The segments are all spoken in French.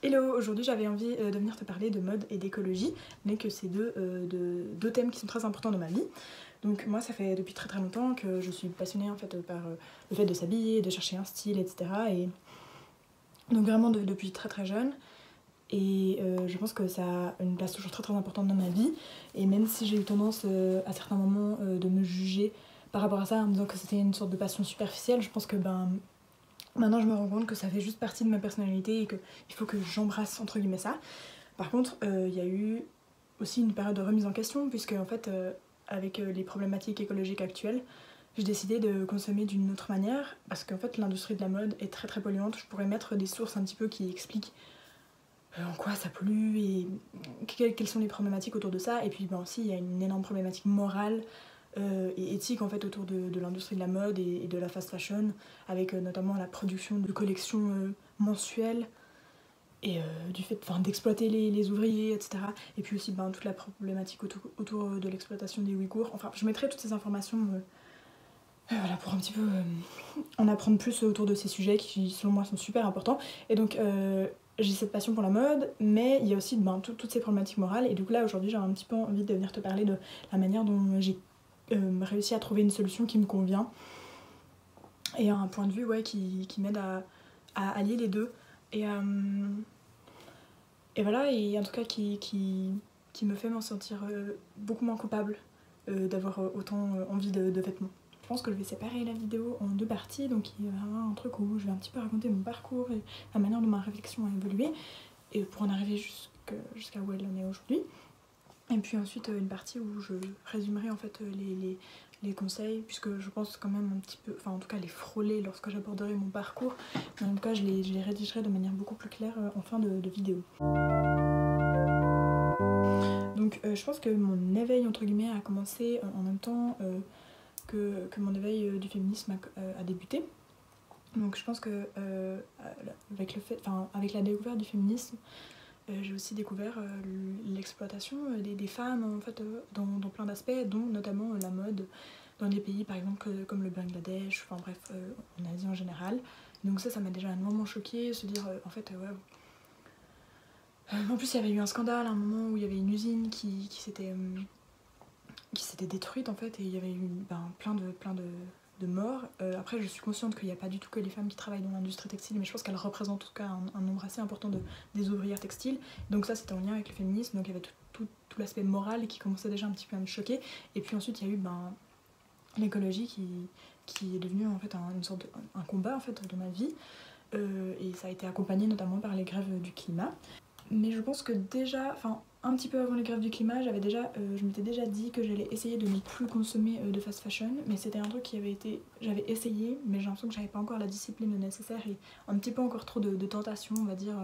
Hello, aujourd'hui j'avais envie de venir te parler de mode et d'écologie, mais que c'est deux thèmes qui sont très importants dans ma vie. Donc moi ça fait depuis très longtemps que je suis passionnée en fait par le fait de s'habiller, de chercher un style, etc. Et donc vraiment depuis très jeune. Et je pense que ça a une place toujours très importante dans ma vie. Et même si j'ai eu tendance à certains moments de me juger par rapport à ça en me disant que c'était une sorte de passion superficielle, je pense que maintenant je me rends compte que ça fait juste partie de ma personnalité et qu'il faut que j'embrasse entre guillemets ça. Par contre, il y a eu aussi une période de remise en question puisque en fait avec les problématiques écologiques actuelles, j'ai décidé de consommer d'une autre manière parce qu'en fait l'industrie de la mode est très polluante. Je pourrais mettre des sources un petit peu qui expliquent en quoi ça pollue et quelles sont les problématiques autour de ça. Et puis aussi il y a une énorme problématique morale et éthique en fait autour de l'industrie de la mode et de la fast fashion, avec notamment la production de collections mensuelles et du fait d'exploiter les ouvriers, etc. Et puis aussi toute la problématique autour de l'exploitation des Ouïghours. Enfin, je mettrai toutes ces informations voilà, pour un petit peu en apprendre plus autour de ces sujets qui selon moi sont super importants. Et donc j'ai cette passion pour la mode, mais il y a aussi toutes ces problématiques morales. Et donc là aujourd'hui j'ai un petit peu envie de venir te parler de la manière dont j'ai réussi à trouver une solution qui me convient et un point de vue qui m'aide à allier les deux et voilà, et en tout cas qui me fait m'en sentir beaucoup moins coupable d'avoir autant envie de vêtements. Je pense que je vais séparer la vidéo en deux parties, donc il y aura un truc où je vais un petit peu raconter mon parcours et la manière dont ma réflexion a évolué et pour en arriver jusqu'à où elle en est aujourd'hui. Et puis ensuite une partie où je résumerai en fait les conseils, puisque je pense quand même un petit peu, enfin en tout cas les frôler lorsque j'aborderai mon parcours, mais en tout cas je les rédigerai de manière beaucoup plus claire en fin de vidéo. Donc je pense que mon éveil entre guillemets a commencé en même temps que mon éveil du féminisme a débuté. Donc je pense que avec la découverte du féminisme, j'ai aussi découvert l'exploitation des femmes en fait, dans plein d'aspects, dont notamment la mode dans des pays par exemple comme le Bangladesh, enfin bref, en Asie en général. Donc ça m'a déjà énormément choquée, se dire en fait ouais. En plus il y avait eu un scandale à un moment où il y avait une usine qui s'était détruite en fait, et il y avait eu plein de morts. Après je suis consciente qu'il n'y a pas du tout que les femmes qui travaillent dans l'industrie textile, mais je pense qu'elles représentent en tout cas un nombre assez important des ouvrières textiles. Donc ça c'était en lien avec le féminisme, donc il y avait tout l'aspect moral qui commençait déjà un petit peu à me choquer. Et puis ensuite il y a eu l'écologie qui est devenue en fait une sorte un combat en fait dans ma vie, et ça a été accompagné notamment par les grèves du climat. Mais je pense que déjà, un petit peu avant les grèves du climat, je m'étais déjà dit que j'allais essayer de ne plus consommer de fast fashion, mais c'était un truc j'avais essayé, mais j'ai l'impression que j'avais pas encore la discipline nécessaire et un petit peu encore trop de tentation, on va dire,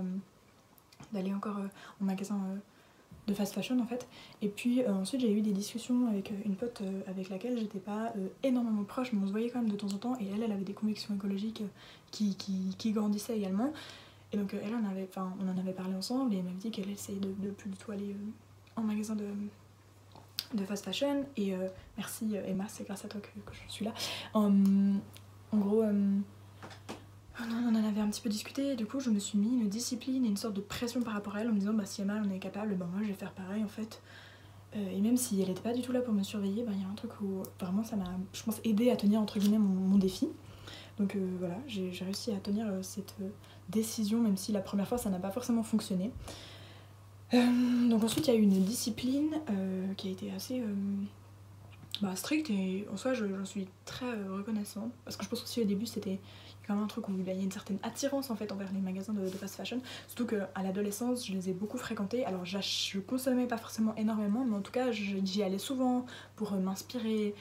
d'aller encore en magasin de fast fashion en fait. Et puis ensuite j'ai eu des discussions avec une pote avec laquelle j'étais pas énormément proche, mais on se voyait quand même de temps en temps, et elle avait des convictions écologiques qui grandissaient également. Et donc elle, on en avait parlé ensemble, et elle m'avait dit qu'elle essayait de plus du tout aller en magasin de fast fashion. Et merci Emma, c'est grâce à toi que je suis là. En gros, on en avait un petit peu discuté, et du coup je me suis mis une discipline et une sorte de pression par rapport à elle en me disant si Emma en est capable, moi je vais faire pareil en fait. Et même si elle était pas du tout là pour me surveiller, il y a un truc où vraiment ça m'a, je pense, aidé à tenir entre guillemets mon défi. Donc voilà, j'ai réussi à tenir cette décision, même si la première fois ça n'a pas forcément fonctionné. Donc ensuite il y a eu une discipline qui a été assez stricte, et en soi j'en suis très reconnaissante, parce que je pense aussi au début c'était quand même un truc où il y a une certaine attirance en fait envers les magasins de fast fashion, surtout qu'à l'adolescence je les ai beaucoup fréquentés. Alors je consommais pas forcément énormément, mais en tout cas j'y allais souvent pour m'inspirer,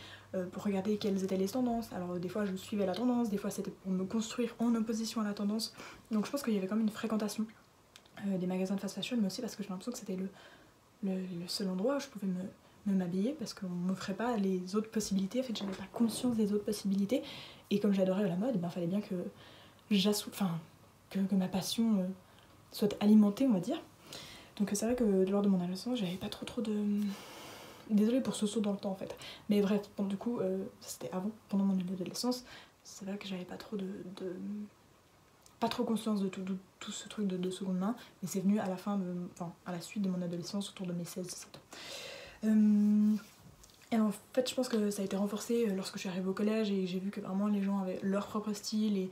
pour regarder quelles étaient les tendances. Alors des fois je suivais la tendance, des fois c'était pour me construire en opposition à la tendance. Donc je pense qu'il y avait quand même une fréquentation des magasins de fast fashion, mais aussi parce que j'ai l'impression que c'était le seul endroit où je pouvais m'habiller, parce qu'on m'offrait pas les autres possibilités. En fait j'avais pas conscience des autres possibilités, et comme j'adorais la mode, il fallait bien que que ma passion soit alimentée, on va dire. Donc c'est vrai que lors de mon adolescence j'avais pas trop de... Désolée pour ce saut dans le temps en fait. Mais bref, du coup, c'était avant, pendant mon adolescence, c'est vrai que j'avais pas trop pas trop conscience de tout ce truc de seconde main, mais c'est venu à la fin à la suite de mon adolescence, autour de mes 16-17 ans. Et en fait, je pense que ça a été renforcé lorsque je suis arrivée au collège et j'ai vu que vraiment les gens avaient leur propre style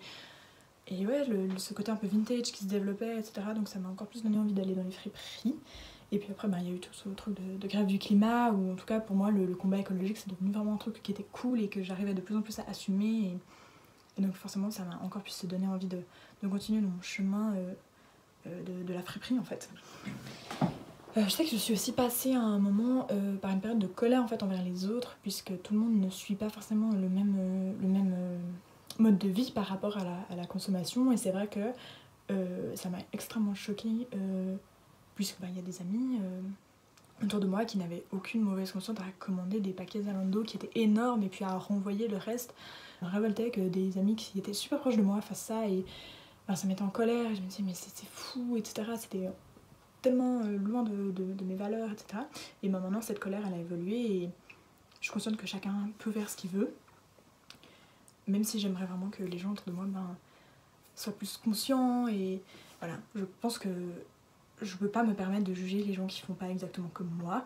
et ouais, ce côté un peu vintage qui se développait, etc. Donc ça m'a encore plus donné envie d'aller dans les friperies. Et puis après, il y a eu tout ce truc de grève du climat, où en tout cas pour moi, le combat écologique, c'est devenu vraiment un truc qui était cool et que j'arrivais de plus en plus à assumer. Et donc forcément, ça m'a encore plus se donner envie de continuer dans mon chemin de la friperie, en fait. Je sais que je suis aussi passée à un moment par une période de colère en fait, envers les autres, puisque tout le monde ne suit pas forcément le même mode de vie par rapport à la consommation. Et c'est vrai que ça m'a extrêmement choquée, puisque y a des amis autour de moi qui n'avaient aucune mauvaise conscience à commander des paquets Zalando qui étaient énormes et puis à renvoyer le reste. Je me révoltais que des amis qui étaient super proches de moi fassent ça et ça m'était en colère et je me disais mais c'est fou, etc. C'était tellement loin de mes valeurs, etc. Et maintenant cette colère elle a évolué et je suis consciente que chacun peut faire ce qu'il veut, même si j'aimerais vraiment que les gens autour de moi soient plus conscients. Et voilà, je pense que je peux pas me permettre de juger les gens qui font pas exactement comme moi.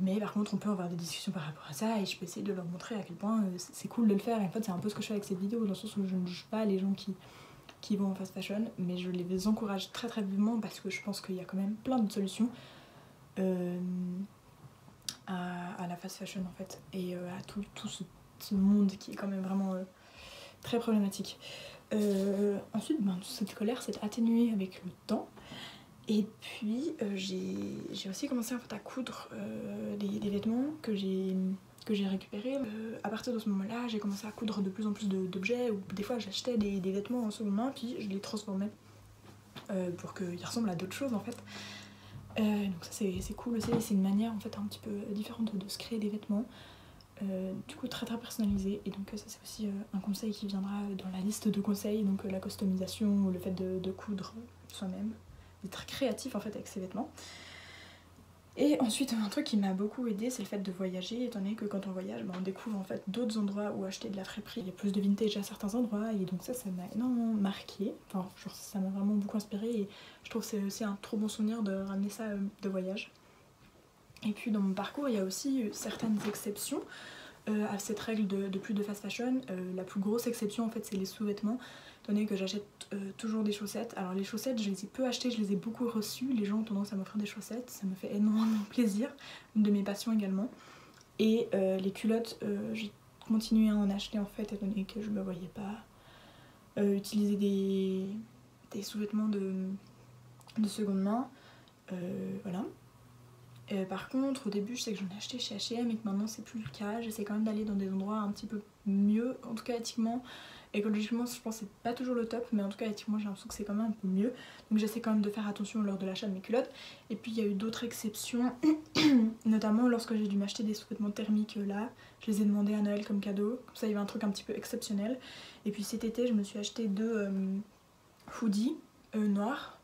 Mais par contre on peut avoir des discussions par rapport à ça et je peux essayer de leur montrer à quel point c'est cool de le faire. Et en fait c'est un peu ce que je fais avec cette vidéo, dans le sens où je ne juge pas les gens qui vont en fast fashion, mais je les encourage très très vivement parce que je pense qu'il y a quand même plein de solutions à la fast fashion en fait, et à tout ce monde qui est quand même vraiment très problématique. Ensuite, cette colère s'est atténuée avec le temps. Et puis j'ai aussi commencé en fait, à coudre des vêtements que j'ai récupérés. À partir de ce moment-là, j'ai commencé à coudre de plus en plus d'objets, ou des fois j'achetais des vêtements en seconde main, puis je les transformais pour qu'ils ressemblent à d'autres choses en fait. Donc ça c'est cool aussi, c'est une manière en fait un petit peu différente de se créer des vêtements. Du coup très très personnalisé, et donc ça c'est aussi un conseil qui viendra dans la liste de conseils, donc la customisation, le fait de coudre soi-même, d'être créatif en fait avec ses vêtements. Et ensuite un truc qui m'a beaucoup aidé, c'est le fait de voyager, étant donné que quand on voyage on découvre en fait d'autres endroits où acheter de la friperie. Il y a plus de vintage à certains endroits et donc ça m'a énormément marqué, enfin genre ça m'a vraiment beaucoup inspiré et je trouve que c'est aussi un trop bon souvenir de ramener ça de voyage. Et puis dans mon parcours il y a aussi certaines exceptions à cette règle de plus de fast fashion. La plus grosse exception en fait c'est les sous-vêtements, étant donné que j'achète toujours des chaussettes. Alors les chaussettes je les ai peu achetées, je les ai beaucoup reçues, les gens ont tendance à m'offrir des chaussettes, ça me fait énormément plaisir, une de mes passions également. Et les culottes, j'ai continué à en acheter en fait, étant donné que je me voyais pas utiliser des sous-vêtements de seconde main. Voilà. Par contre, au début, je sais que j'en ai acheté chez H&M et que maintenant c'est plus le cas. J'essaie quand même d'aller dans des endroits un petit peu mieux, en tout cas éthiquement. Écologiquement, je pense que c'est pas toujours le top, mais en tout cas éthiquement, j'ai l'impression que c'est quand même un peu mieux. Donc j'essaie quand même de faire attention lors de l'achat de mes culottes. Et puis il y a eu d'autres exceptions, notamment lorsque j'ai dû m'acheter des sous-vêtements thermiques là. Je les ai demandés à Noël comme cadeau, comme ça il y avait un truc un petit peu exceptionnel. Et puis cet été, je me suis acheté 2 hoodies noirs.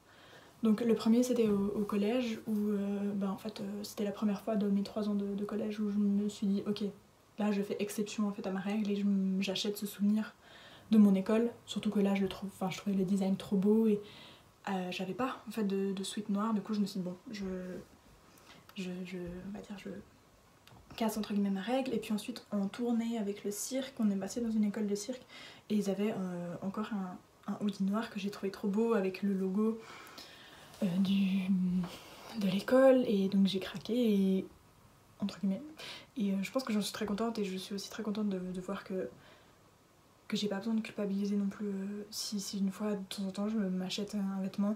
Donc le premier c'était au collège où en fait c'était la première fois de mes 3 ans de collège où je me suis dit ok, là je fais exception en fait à ma règle et j'achète ce souvenir de mon école, surtout que là je trouvais le design trop beau et j'avais pas en fait de sweat noir. Du coup je me suis dit bon, je casse entre guillemets ma règle. Et puis ensuite en tournée avec le cirque, on est passé dans une école de cirque et ils avaient encore un hoodie noir que j'ai trouvé trop beau avec le logo de l'école, et donc j'ai craqué et, entre guillemets, et je pense que j'en suis très contente. Et je suis aussi très contente de voir que j'ai pas besoin de culpabiliser non plus si une fois de temps en temps je m'achète un vêtement,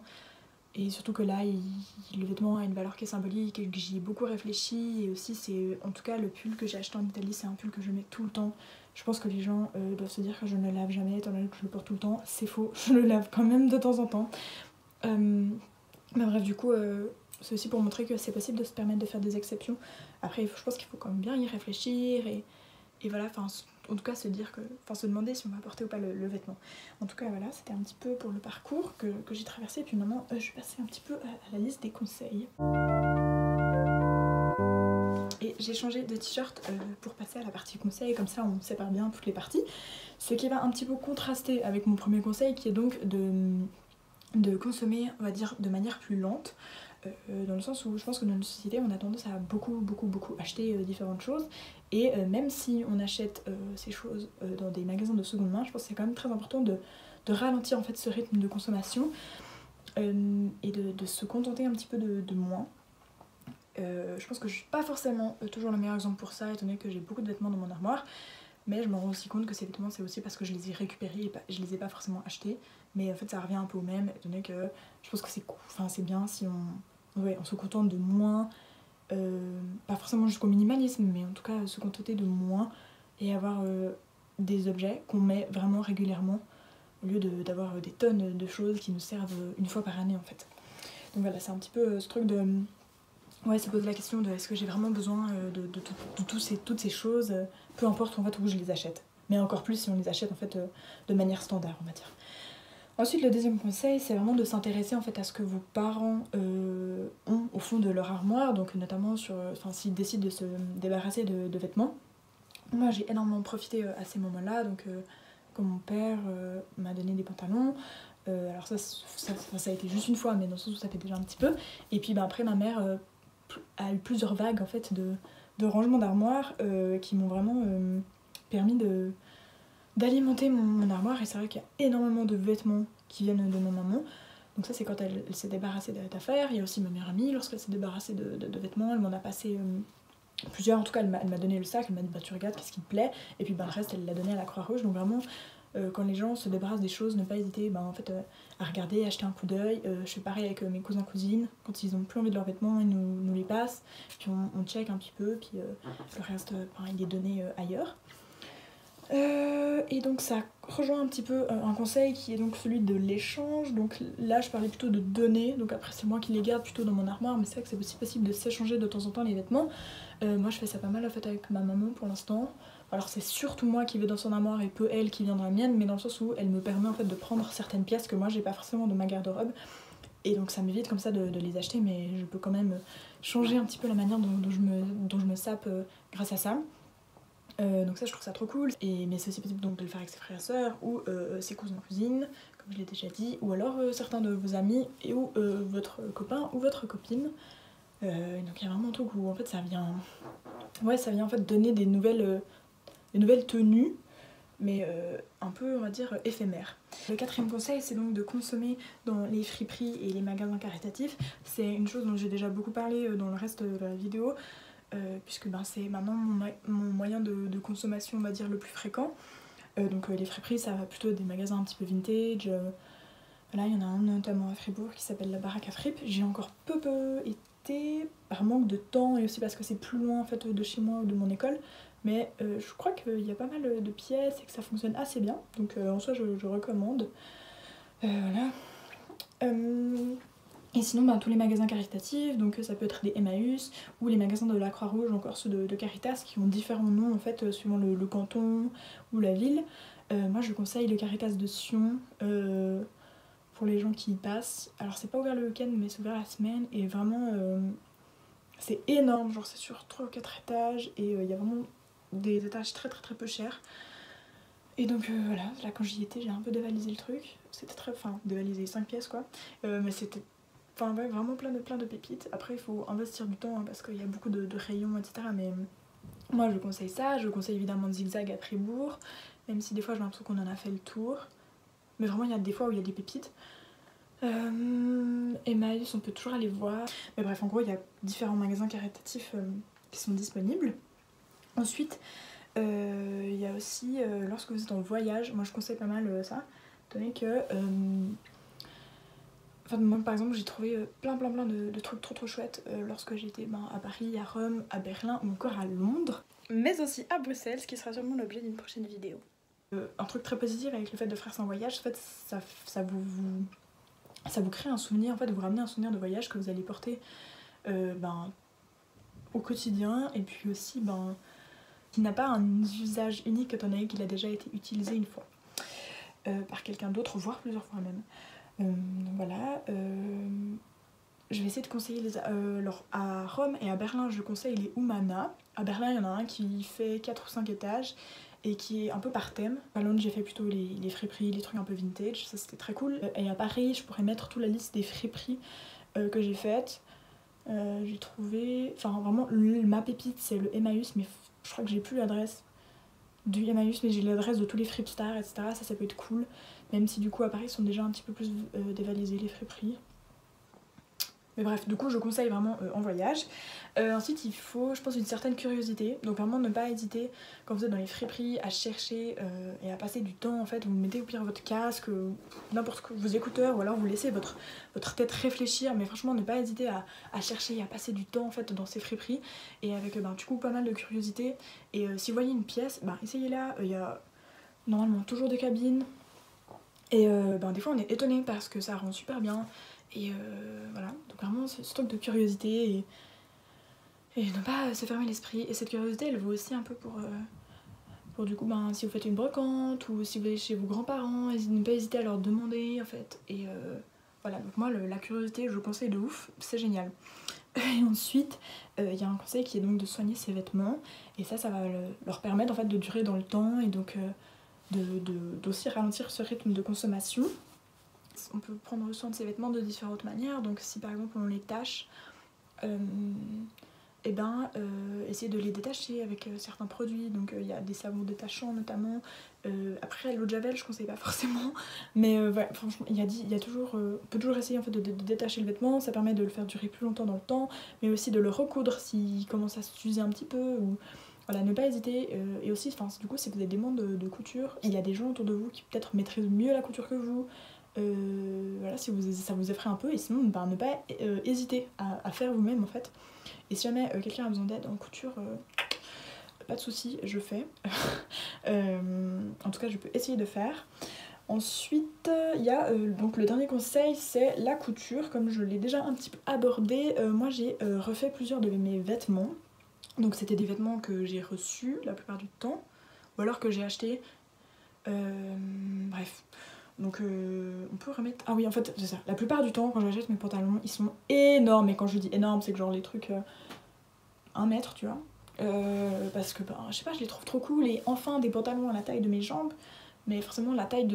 et surtout que là le vêtement a une valeur qui est symbolique et que j'y ai beaucoup réfléchi. Et aussi c'est en tout cas le pull que j'ai acheté en Italie, c'est un pull que je mets tout le temps. Je pense que les gens doivent se dire que je ne le lave jamais étant donné que je le porte tout le temps. C'est faux, je le lave quand même de temps en temps. Mais bref, du coup, c'est aussi pour montrer que c'est possible de se permettre de faire des exceptions. Après, je pense qu'il faut quand même bien y réfléchir et voilà, en tout cas se dire se demander si on va porter ou pas le vêtement. En tout cas, voilà, c'était un petit peu pour le parcours que j'ai traversé. Et puis maintenant, je vais passer un petit peu à la liste des conseils. Et j'ai changé de t-shirt pour passer à la partie conseil, comme ça on sépare bien toutes les parties. Ce qui va un petit peu contraster avec mon premier conseil qui est donc de consommer, on va dire, de manière plus lente. Dans le sens où je pense que dans notre société on a tendance à beaucoup acheter différentes choses et même si on achète ces choses dans des magasins de seconde main, je pense que c'est quand même très important de ralentir en fait ce rythme de consommation et de se contenter un petit peu de moins. Je pense que je suis pas forcément toujours le meilleur exemple pour ça étant donné que j'ai beaucoup de vêtements dans mon armoire, mais je me rends aussi compte que ces vêtements c'est aussi parce que je les ai récupérés et je les ai pas forcément achetés, mais en fait ça revient un peu au même étant donné que je pense que c'est bien si on se contente de moins, pas forcément jusqu'au minimalisme, mais en tout cas se contenter de moins et avoir des objets qu'on met vraiment régulièrement au lieu d'avoir des tonnes de choses qui nous servent une fois par année en fait. Donc voilà, c'est un petit peu ce truc de se poser la question de est-ce que j'ai vraiment besoin de toutes ces choses, peu importe en fait où je les achète, mais encore plus si on les achète en fait de manière standard on va dire. Ensuite, le deuxième conseil, c'est vraiment de s'intéresser en fait à ce que vos parents ont au fond de leur armoire, donc notamment s'ils décident de se débarrasser de vêtements. Moi, j'ai énormément profité à ces moments-là, donc quand mon père m'a donné des pantalons, alors ça a été juste une fois, mais dans le sens où ça fait déjà un petit peu. Et puis après, ma mère a eu plusieurs vagues en fait de rangement d'armoire qui m'ont vraiment permis d'alimenter mon armoire, et c'est vrai qu'il y a énormément de vêtements qui viennent de ma maman. Donc ça c'est quand elle s'est débarrassée d'affaires. Il y a aussi ma meilleure amie, lorsqu'elle s'est débarrassée de vêtements, elle m'en a passé plusieurs. En tout cas elle m'a donné le sac, elle m'a dit bah tu regardes qu'est-ce qui te plaît, et puis le reste elle l'a donné à la Croix-Rouge. Donc vraiment quand les gens se débarrassent des choses, ne pas hésiter en fait, à regarder, à acheter un coup d'œil. Je fais pareil avec mes cousins cousines, quand ils ont plus envie de leurs vêtements ils nous les passent, puis on check un petit peu, puis le reste il est donné ailleurs. Et donc ça rejoint un petit peu un conseil qui est donc celui de l'échange. Donc là je parlais plutôt de donner, donc après c'est moi qui les garde plutôt dans mon armoire, mais c'est vrai que c'est aussi possible de s'échanger de temps en temps les vêtements. Moi je fais ça pas mal en fait avec ma maman pour l'instant. Alors c'est surtout moi qui vais dans son armoire et peu elle qui vient dans la mienne, mais dans le sens où elle me permet en fait de prendre certaines pièces que moi j'ai pas forcément dans ma garde-robe, et donc ça m'évite comme ça de les acheter, mais je peux quand même changer un petit peu la manière dont je me sape grâce à ça. Donc ça je trouve ça trop cool, mais c'est aussi possible donc de le faire avec ses frères et sœurs ou ses cousins cousines comme je l'ai déjà dit, ou alors certains de vos amis ou votre copain ou votre copine. Donc il y a vraiment un truc où en fait ça vient en fait donner des nouvelles tenues, mais un peu on va dire éphémères. Le quatrième conseil c'est donc de consommer dans les friperies et les magasins caritatifs. C'est une chose dont j'ai déjà beaucoup parlé dans le reste de la vidéo. Puisque c'est maintenant mon moyen de consommation on va dire le plus fréquent. Donc les friperies ça va plutôt des magasins un petit peu vintage. Là il y en a un notamment à Fribourg qui s'appelle la Baraque à Fripe. J'ai encore peu été par manque de temps et aussi parce que c'est plus loin en fait de chez moi ou de mon école, mais je crois qu'il y a pas mal de pièces et que ça fonctionne assez bien, donc en soi je recommande. Voilà. Et sinon tous les magasins caritatifs, donc ça peut être des Emmaüs ou les magasins de la Croix-Rouge, encore ceux de Caritas qui ont différents noms en fait suivant le canton ou la ville. Moi je conseille le Caritas de Sion pour les gens qui y passent. Alors c'est pas ouvert le week-end mais c'est ouvert la semaine, et vraiment c'est énorme, genre c'est sur 3 ou 4 étages et il y a vraiment des étages très peu chers. Et donc voilà, là quand j'y étais j'ai un peu dévalisé le truc, c'était dévalisé 5 pièces quoi, mais c'était vraiment plein de pépites. Après il faut investir du temps parce qu'il y a beaucoup de rayons etc, mais moi je conseille ça. Je conseille évidemment Zigzag à Fribourg, même si des fois j'ai l'impression qu'on en a fait le tour, mais vraiment il y a des fois où il y a des pépites. Emmaüs on peut toujours aller voir, mais bref en gros il y a différents magasins caritatifs qui sont disponibles. Ensuite il y a aussi lorsque vous êtes en voyage, moi je conseille pas mal ça, étant donné que moi par exemple j'ai trouvé plein de trucs trop chouettes lorsque j'étais à Paris, à Rome, à Berlin ou encore à Londres, mais aussi à Bruxelles, ce qui sera sûrement l'objet d'une prochaine vidéo. Un truc très positif avec le fait de faire ça en voyage, en fait ça vous crée un souvenir, en fait vous ramenez un souvenir de voyage que vous allez porter au quotidien, et puis aussi qui n'a pas un usage unique étant donné qu'il a déjà été utilisé une fois par quelqu'un d'autre, voire plusieurs fois même. Donc voilà. je vais essayer de conseiller alors à Rome et à Berlin je conseille les Humana. À Berlin il y en a un qui fait 4 ou 5 étages et qui est un peu par thème. À Londres j'ai fait plutôt les friperies, les trucs un peu vintage, ça c'était très cool. Et à Paris je pourrais mettre toute la liste des friperies que j'ai faites. J'ai trouvé, enfin vraiment ma pépite c'est le Emmaüs, mais je crois que j'ai plus l'adresse du Emmaüs, mais j'ai l'adresse de tous les fripstars, etc. Ça peut être cool, même si du coup à Paris ils sont déjà un petit peu plus dévalisés les friperies. Mais bref, du coup je conseille vraiment en voyage. Ensuite il faut, je pense, une certaine curiosité. Donc vraiment ne pas hésiter quand vous êtes dans les friperies à chercher et à passer du temps en fait. Vous mettez au pire votre casque, n'importe quoi, vos écouteurs, ou alors vous laissez votre tête réfléchir. Mais franchement ne pas hésiter à chercher et à passer du temps en fait dans ces friperies. Et avec du coup pas mal de curiosité. Et si vous voyez une pièce, essayez-la. Il y a normalement toujours des cabines. Et des fois on est étonné parce que ça rend super bien. Et voilà, donc vraiment ce stock de curiosité et ne pas se fermer l'esprit. Et cette curiosité elle vaut aussi un peu pour du coup si vous faites une brocante ou si vous allez chez vos grands-parents, ne pas hésiter à leur demander en fait. Et voilà, donc moi la curiosité je vous conseille de ouf, c'est génial. Et ensuite il y a un conseil qui est donc de soigner ses vêtements, et ça va leur permettre en fait de durer dans le temps et donc d'aussi ralentir ce rythme de consommation. On peut prendre soin de ses vêtements de différentes manières, donc si par exemple on les tâche, essayer de les détacher avec certains produits, donc il y a des savons détachants notamment. Après l'eau de javel je conseille pas forcément, mais voilà, franchement il y a toujours, on peut toujours essayer en fait de détacher le vêtement, ça permet de le faire durer plus longtemps dans le temps, mais aussi de le recoudre s'il commence à s'user un petit peu, ou voilà, ne pas hésiter. Et aussi du coup si vous avez des demandes de couture, il y a des gens autour de vous qui peut-être maîtrisent mieux la couture que vous. Voilà, si ça vous effraie un peu, et sinon ne pas hésiter à faire vous-même en fait. Et si jamais quelqu'un a besoin d'aide en couture, pas de souci, je fais. En tout cas je peux essayer de faire. Ensuite il y a donc le dernier conseil, c'est la couture. Comme je l'ai déjà un petit peu abordé, moi j'ai refait plusieurs de mes vêtements. Donc c'était des vêtements que j'ai reçus la plupart du temps, ou alors que j'ai acheté. Bref. Donc on peut remettre... Ah oui, en fait c'est ça, la plupart du temps quand j'achète mes pantalons ils sont énormes, et quand je dis énorme c'est que genre les trucs 1 mètre tu vois, parce que je sais pas, je les trouve trop cool, et enfin des pantalons à la taille de mes jambes, mais forcément la taille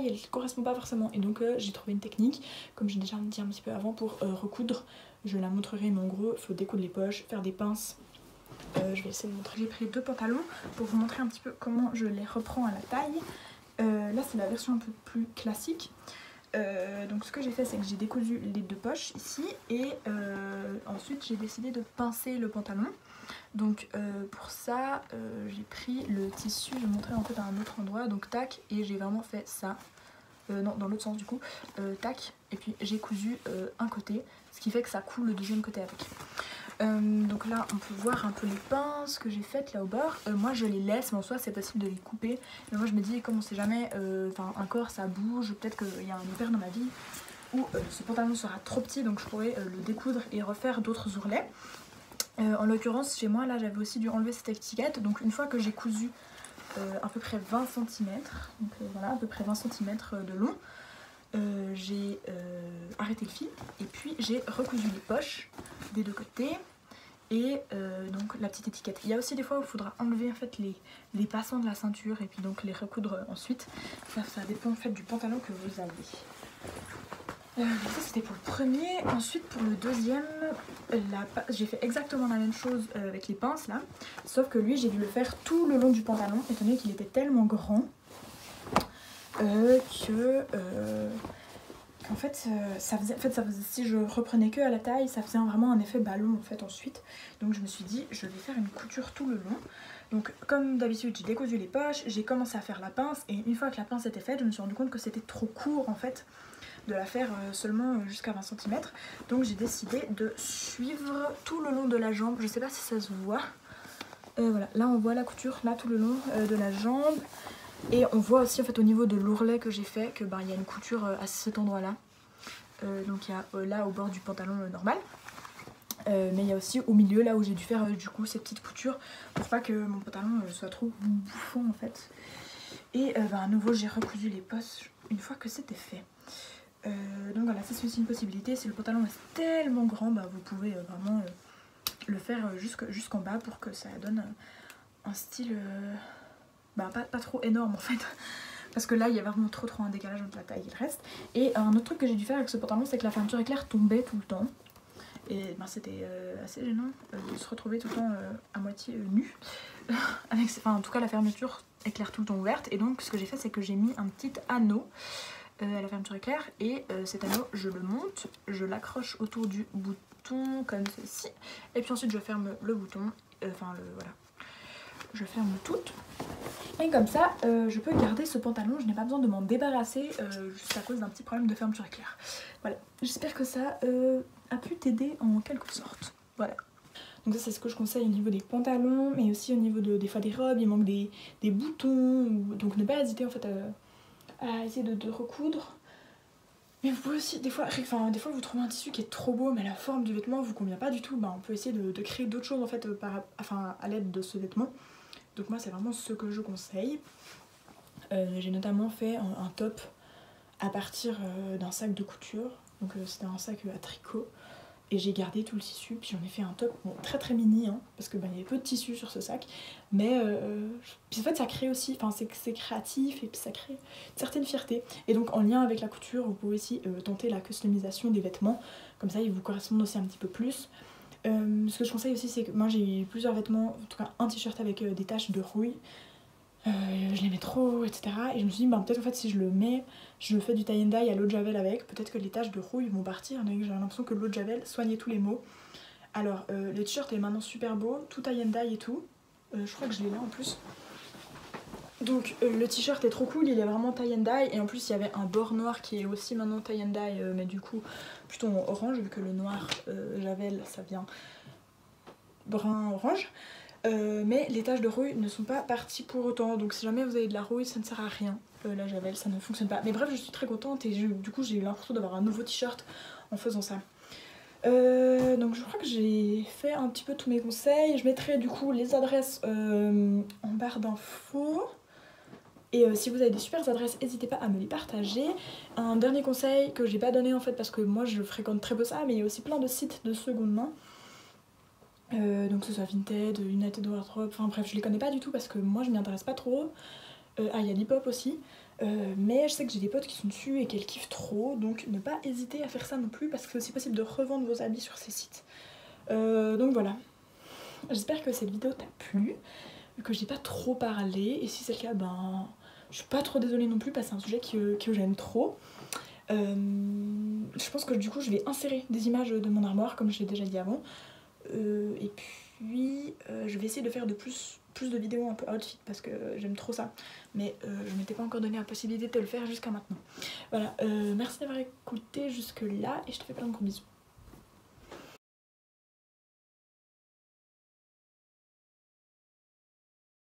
elle correspond pas forcément, et donc j'ai trouvé une technique, comme j'ai déjà dit un petit peu avant, pour recoudre. Je la montrerai, mais en gros il faut découdre les poches, faire des pinces. Je vais essayer de montrer, j'ai pris 2 pantalons pour vous montrer un petit peu comment je les reprends à la taille. Là c'est la version un peu plus classique. Donc ce que j'ai fait c'est que j'ai décousu les 2 poches ici, et ensuite j'ai décidé de pincer le pantalon. Donc pour ça j'ai pris le tissu, je vais montrer en fait à un autre endroit, donc tac, et j'ai vraiment fait ça. Non, dans l'autre sens du coup, tac, et puis j'ai cousu un côté, ce qui fait que ça coule le deuxième côté avec. Donc là on peut voir un peu les pinces que j'ai faites là au bord. Moi je les laisse, mais en soi c'est possible de les couper, mais moi je me dis comme on sait jamais, un corps ça bouge, peut-être qu'il y a un hiver dans ma vie où ce pantalon sera trop petit, donc je pourrais le découdre et refaire d'autres ourlets. En l'occurrence chez moi là j'avais aussi dû enlever cette étiquette, donc une fois que j'ai cousu à peu près 20 cm, donc voilà, à peu près 20 cm de long, j'ai arrêté le fil, et puis j'ai recousu les poches des 2 côtés, et donc la petite étiquette. Il y a aussi des fois où il faudra enlever en fait les passants de la ceinture, et puis donc les recoudre ensuite. Ça dépend en fait du pantalon que vous avez. Ça c'était pour le premier. Ensuite pour le deuxième, j'ai fait exactement la même chose avec les pinces là, sauf que lui j'ai dû le faire tout le long du pantalon, étant donné qu'il était tellement grand en fait, si je reprenais que à la taille, ça faisait vraiment un effet ballon en fait ensuite. Donc je me suis dit, je vais faire une couture tout le long. Donc comme d'habitude, j'ai décousu les poches, j'ai commencé à faire la pince, et une fois que la pince était faite, je me suis rendu compte que c'était trop court en fait de la faire seulement jusqu'à 20 cm. Donc j'ai décidé de suivre tout le long de la jambe. Je sais pas si ça se voit. Voilà, là on voit la couture là tout le long de la jambe. Et on voit aussi en fait au niveau de l'ourlet que j'ai fait que il y a une couture à cet endroit là. Donc il y a là au bord du pantalon normal. Mais il y a aussi au milieu là où j'ai dû faire du coup ces petites coutures pour pas que mon pantalon soit trop bouffant en fait. Et à nouveau j'ai recousu les poches une fois que c'était fait. Donc voilà, ça c'est aussi une possibilité. Si le pantalon est tellement grand, bah, vous pouvez vraiment le faire jusqu'en bas pour que ça donne un style bah, pas trop énorme en fait. Parce que là il y a vraiment trop un décalage entre la taille et le reste. Et un autre truc que j'ai dû faire avec ce pantalon, c'est que la fermeture éclair tombait tout le temps. Et ben, c'était assez gênant de se retrouver tout le temps à moitié nu. Avec, enfin en tout cas la fermeture éclair tout le temps ouverte. Et donc ce que j'ai fait, c'est que j'ai mis un petit anneau à la fermeture éclair. Et cet anneau, je le monte, je l'accroche autour du bouton comme ceci. Et puis ensuite je ferme le bouton, voilà. Je ferme tout. Et comme ça, je peux garder ce pantalon. Je n'ai pas besoin de m'en débarrasser juste à cause d'un petit problème de fermeture éclair. Voilà, j'espère que ça a pu t'aider en quelque sorte. Voilà. Donc ça c'est ce que je conseille au niveau des pantalons, mais aussi au niveau des fois des robes, il manque des boutons. Donc ne pas hésiter en fait à essayer de recoudre. Mais vous pouvez aussi, des fois vous trouvez un tissu qui est trop beau, mais la forme du vêtement vous convient pas du tout. Bah, on peut essayer de créer d'autres choses en fait à l'aide de ce vêtement. Donc moi c'est vraiment ce que je conseille. J'ai notamment fait un top à partir d'un sac de couture. Donc c'était un sac à tricot. Et j'ai gardé tout le tissu, puis j'en ai fait un top bon, très mini, hein, parce que il y avait peu de tissu sur ce sac. Mais puis en fait ça crée aussi, enfin c'est créatif et puis ça crée une certaine fierté. Et donc en lien avec la couture, vous pouvez aussi tenter la customisation des vêtements. Comme ça ils vous correspondent aussi un petit peu plus. Ce que je conseille aussi, c'est que moi j'ai eu plusieurs vêtements, en tout cas un t-shirt avec des taches de rouille. Je l'aimais trop, etc. Et je me suis dit, bah, peut-être en fait si je le fais du tie and dye à l'eau de javel avec, peut-être que les taches de rouille vont partir. J'ai l'impression que l'eau de javel soignait tous les maux. Alors le t-shirt est maintenant super beau, tout tie and dye et tout. Je crois que je l'ai là en plus. Donc le t-shirt est trop cool, il est vraiment tie and dye. Et en plus il y avait un bord noir qui est aussi maintenant tie and dye, mais du coup plutôt en orange, vu que le noir javel ça vient brun orange. Mais les taches de rouille ne sont pas parties pour autant, donc si jamais vous avez de la rouille ça ne sert à rien, la javel ça ne fonctionne pas. Mais bref, je suis très contente et du coup j'ai eu l'impression d'avoir un nouveau t-shirt en faisant ça. Donc je crois que j'ai fait un petit peu tous mes conseils. Je mettrai du coup les adresses en barre d'infos. Et si vous avez des super adresses, n'hésitez pas à me les partager. Un dernier conseil que j'ai pas donné en fait parce que moi je fréquente très peu ça, mais il y a aussi plein de sites de seconde main. Donc que ce soit Vinted, United Wardrobe, enfin bref, je les connais pas du tout parce que moi je m'y intéresse pas trop. Il y a Depop aussi, mais je sais que j'ai des potes qui sont dessus et qu'elles kiffent trop, donc ne pas hésiter à faire ça non plus parce que c'est aussi possible de revendre vos habits sur ces sites. Donc voilà, j'espère que cette vidéo t'a plu, que j'ai pas trop parlé, et si c'est le cas, ben je suis pas trop désolée non plus parce que c'est un sujet que j'aime trop. Je pense que du coup je vais insérer des images de mon armoire comme je l'ai déjà dit avant. Et puis je vais essayer de faire plus de vidéos un peu outfit parce que j'aime trop ça, mais je m'étais pas encore donné la possibilité de le faire jusqu'à maintenant. Voilà, merci d'avoir écouté jusque là et je te fais plein de gros bisous.